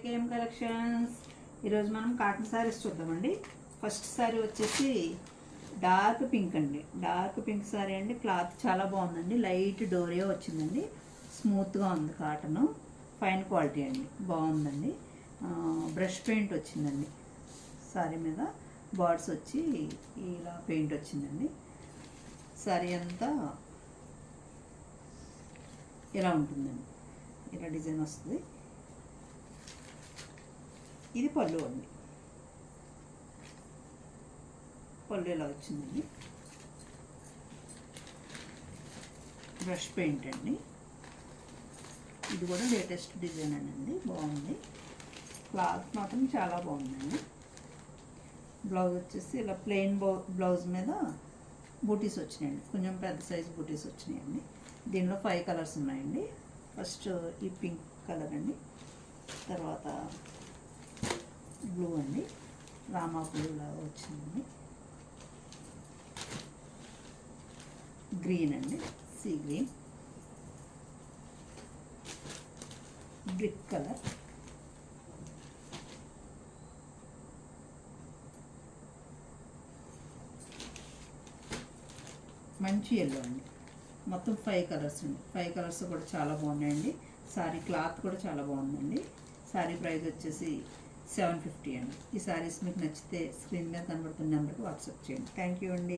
KKM collections. ఈరోజు మనం cotton saris చూద్దామండి. ఫస్ట్ శారీ వచ్చేసి డార్క్ పింక్ అండి. డార్క్ పింక్ శారీ అండి. క్లాత్ చాలా బాగుందండి. లైట్ డోరియా వచ్చిందండి. స్మూత్గా ఉంది కాటను. ఫైన్ క్వాలిటీ అండి. బాగుందండి. బ్రష్ పెయింట్ వచ్చిందండి. శారీ మీద బార్డ్స్ వచ్చి ఇలా పెయింట్ వచ్చిందండి. శారీ అంతా ఇలా ఉంటుందండి. ఇలా డిజైన్ వస్తుంది. ఇది పళ్ళు అండి. పళ్ళు ఇలా వచ్చిందండి. బ్రష్ పెయింట్ అండి. ఇది కూడా లేటెస్ట్ డిజైన్ అండి. బాగుంది. క్లాత్ మాత్రం చాలా బాగుందండి. బ్లౌజ్ వచ్చేసి ఇలా ప్లెయిన్ బ్లౌజ్ మీద బూటీస్ వచ్చినాయండి. కొంచెం పెద్ద సైజు బూటీస్ వచ్చినాయండి. దీనిలో 5 కలర్స్ ఉన్నాయండి. ఫస్ట్ ఈ పింక్ కలర్ అండి, తర్వాత బ్లూ అండి, రామా బ్లూ లాగా వచ్చిందండి, గ్రీన్ అండి, సీ గ్రీన్, బ్రిక్ కలర్, మంచి ఎల్లో అండి. మొత్తం 5 కలర్స్ అండి. 5 కలర్స్ కూడా చాలా బాగున్నాయండి. శారీ క్లాత్ కూడా చాలా బాగుందండి. శారీ ప్రైస్ వచ్చేసి 750 అండి. ఈ శారీస్ మీకు నచ్చితే స్క్రీన్ మీద కనబడుతున్న నెంబర్కి వాట్సాప్ చేయండి. థ్యాంక్ యూ అండి.